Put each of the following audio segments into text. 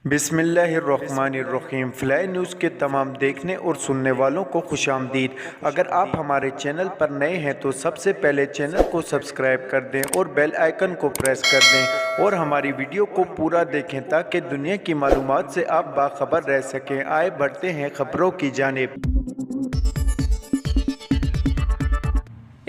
बिस्मिल्लाहिर्रहमानिर्रहीम। Fly news के तमाम देखने और सुनने वालों को खुश आमदीद। अगर आप हमारे चैनल पर नए हैं तो सबसे पहले चैनल को सब्सक्राइब कर दें और बेल आइकन को प्रेस कर दें और हमारी वीडियो को पूरा देखें ताकि दुनिया की मालूमात से आप बाखबर रह सकें। आए बढ़ते हैं खबरों की जानिब।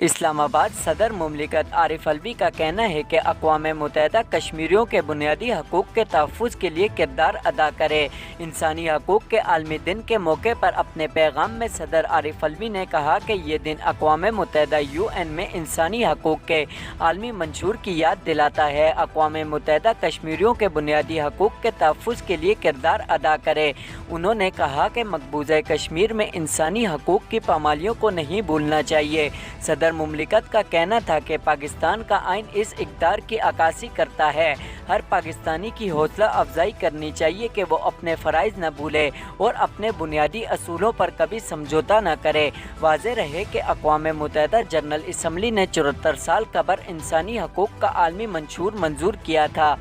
इस्लामाबाद सदर मुमलिकत आरिफ अलवी का कहना है कि अक़वाम मुत्तहिदा कश्मीरियों के बुनियादी हकूक़ के तहफ़्फ़ुज़ के लिए किरदार अदा करे। इंसानी हकूक़ के आलमी दिन के मौके पर अपने पैगाम में सदर आरिफ अलवी ने कहा कि ये दिन अक़वाम मुत्तहिदा UN में इंसानी हकूक़ के आलमी मंशूर की याद दिलाता है। अक़वाम मुत्तहिदा कश्मीरियों के बुनियादी हकूक़ के तहफ़्फ़ुज़ के लिए किरदार अदा करे। उन्होंने कहा कि मकबूज़ा कश्मीर में इंसानी हकूक़ की पामालियों को नहीं भूलना चाहिए। सदर मुमलिकत का कहना था कि पाकिस्तान का आइन इस इक़्तिदार की अक्कासी करता है। हर पाकिस्तानी की हौसला अफजाई करनी चाहिए कि वो अपने फ़राइज़ न भूले और अपने बुनियादी असूलों पर कभी समझौता न करे। वाज़ेह रहे कि अक़वाम मुत्तहिदा जनरल असम्बली ने 74 साल कबल इंसानी हकूक़ का आलमी मंशूर मंजूर किया था।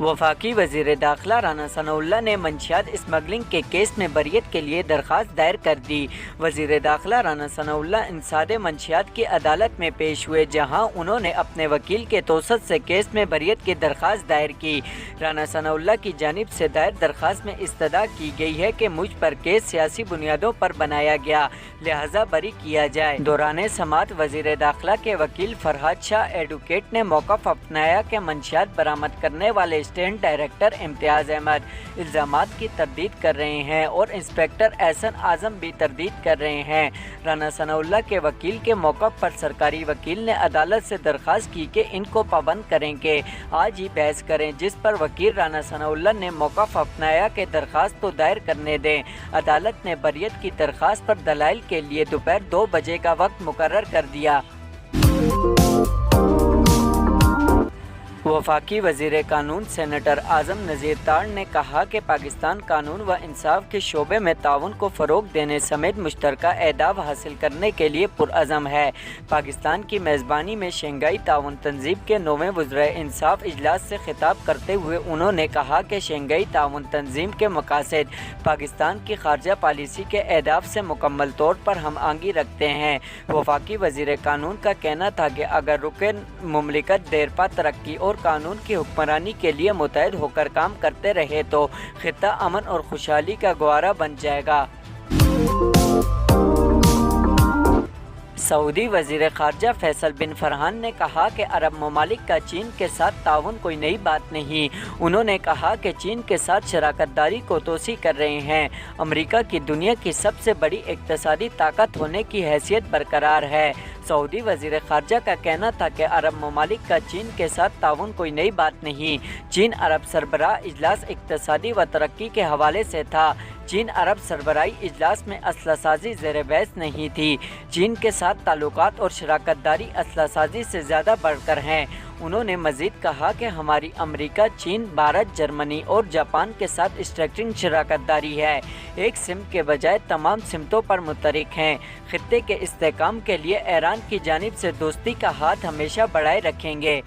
वफाकी वज़ीर दाखिला राना सनाउल्लाह ने मंशियात स्मगलिंग के केस में बरियत के लिए दरख्वास्त दायर कर दी। वज़ीर दाखिला राना सनाउल्लाह इंसादे मंशियात की अदालत में पेश हुए, जहां उन्होंने अपने वकील के तोसत से केस में बरियत की दरख्वास्त दायर की। राना सनाउल्लाह की जानिब से दायर दरख्वास्त में इस्तदा की गई है कि मुझ पर केस सियासी बुनियादों पर बनाया गया, लिहाजा बरी किया जाए। दौरान समात वज़ीर दाखिला के वकील फरहाद शाह एडवोकेट ने मौक़िफ़ अपनाया कि मंशियात बरामद करने वाले स्टेट डायरेक्टर इम्तियाज़ अहमद इल्ज़ामात की तरदीद कर रहे हैं और इंस्पेक्टर एहसन आज़म भी तरदीद कर रहे हैं। राना सनाउल्लाह के वकील के मौक़िफ़ पर सरकारी वकील ने अदालत से दरख्वास्त की कि इनको पाबंद करेंगे, आज ही बहस करें, जिस पर वकील राना सनाउल्लाह ने मौक़िफ़ अपनाया कि दरख्वास्त तो दायर करने दें। अदालत ने बरियत की दरख्वास्त पर दलाइल के लिए दोपहर 2 बजे का वक्त मुकर्रर कर दिया। वफाकी वज़ीर कानून सेनेटर आज़म नज़ीर तार ने कहा कि पाकिस्तान कानून व इंसाफ के शोबे में ताउन को फ़रोग़ देने समेत मुश्तरका अहदाफ हासिल करने के लिए पुरअज़म है। पाकिस्तान की मेज़बानी में शंघाई ताउन तंजीम के 9वें वज़ीर इंसाफ इजलास से खिताब करते हुए उन्होंने कहा कि शंघाई ताउन तंजीम के मकासद पाकिस्तान की ख़ारजा पॉलिसी के अहदाफ से मुकम्मल तौर पर हम आंगी रखते हैं। वफाकी वज़ीर कानून का कहना था कि अगर रुकन मुमलिकत देरपा तरक्की और कानून की हुक्मरानी के लिए मुतहद होकर काम करते रहे तो खित्ता अमन और खुशहाली का गवारा बन जाएगा। सऊदी वज़ीर ख़ारजा फैसल बिन फरहान ने कहा कि अरब ममालिक का चीन के साथ ताउन कोई नई बात नहीं। उन्होंने कहा कि चीन के साथ शराकतदारी को तोसी कर रहे हैं। अमेरिका की दुनिया की सबसे बड़ी इक़्तिसादी ताकत होने की हैसियत बरकरार है। सऊदी वज़ीर ख़ारजा का कहना था कि अरब ममालिक का चीन के साथ ताउन कोई नई बात नहीं। चीन अरब सरबराह इजलास इक़्तिसादी व तरक्की के हवाले से था। चीन अरब सरबराही इजलास में असला साजी ज़ेर बहस नहीं थी। चीन के साथ ताल्लुकात और शराकतदारी असला साजी से ज़्यादा बढ़कर हैं। उन्होंने मज़ीद कहा कि हमारी अमेरिका, चीन, भारत, जर्मनी और जापान के साथ स्ट्रक्चरिंग शराकतदारी है, एक सिमत के बजाय तमाम सिमतों पर मुतरिक हैं। खित्ते के इस्तेहकाम के लिए ईरान की जानिब से दोस्ती का हाथ हमेशा बढ़ाए रखेंगे।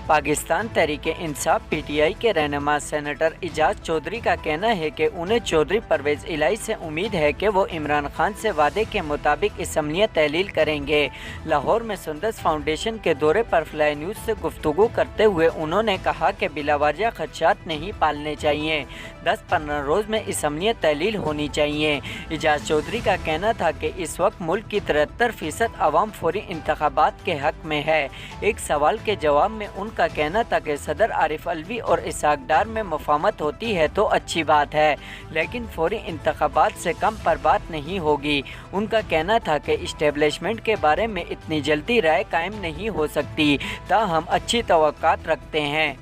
पाकिस्तान तहरीक-ए-इंसाफ PTI के रहनुमा सेनेटर इजाज़ चौधरी का कहना है कि उन्हें चौधरी परवेज़ इलाही से उम्मीद है कि वो इमरान खान से वादे के मुताबिक असम्बलियाँ तहलील करेंगे। लाहौर में सुंदस फाउंडेशन के दौरे पर फ्लाई न्यूज़ से गुफ्तगू करते हुए उन्होंने कहा कि बिलावजह खदशात नहीं पालने चाहिए। 10-15 रोज़ में असम्बलियाँ तहलील होनी चाहिए। इजाज़ चौधरी का कहना था कि इस वक्त मुल्क की 73% आवाम फौरी इंतखाबात के हक़ में है। एक सवाल के जवाब में उनका कहना था कि सदर आरिफ अलवी और इसाक डार में मुफाहमत होती है तो अच्छी बात है, लेकिन फौरी इंतखाबात से कम पर बात नहीं होगी। उनका कहना था कि इस्टेब्लिशमेंट के बारे में इतनी जल्दी राय कायम नहीं हो सकती, ताहम अच्छी तवक्कात रखते हैं।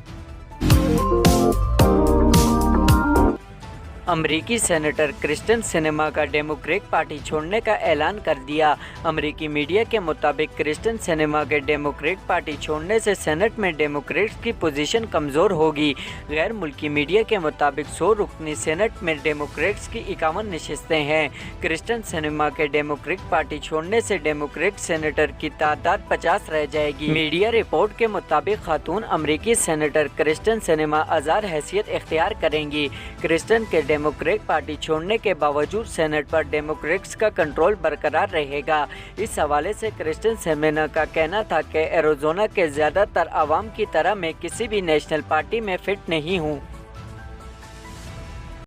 अमरीकी सेनेटर क्रिस्टन सिनेमा का डेमोक्रेट पार्टी छोड़ने का ऐलान कर दिया। अमरीकी मीडिया के मुताबिक क्रिस्टन सिनेमा के डेमोक्रेट पार्टी छोड़ने से सेनेट में डेमोक्रेट्स की पोजीशन कमज़ोर होगी। गैर मुल्की मीडिया के मुताबिक 100 रुकनी सेनेट में डेमोक्रेट्स की 51 नशिस्तें हैं। क्रिस्टन सिनेमा के डेमोक्रेट पार्टी छोड़ने से डेमोक्रेट सेनेटर की तादाद 50 रह जाएगी। मीडिया रिपोर्ट के मुताबिक खातून अमरीकी सेनेटर क्रिस्टन सिनेमा आज़ाद हैसियत इख्तियार करेंगी। क्रिस्टन के डेमोक्रेट पार्टी छोड़ने के बावजूद सेनेट पर डेमोक्रेट्स का कंट्रोल बरकरार रहेगा। इस हवाले से क्रिस्टन सिनेमा का कहना था कि एरिज़ोना के ज़्यादातर आवाम की तरह मैं किसी भी नेशनल पार्टी में फिट नहीं हूँ।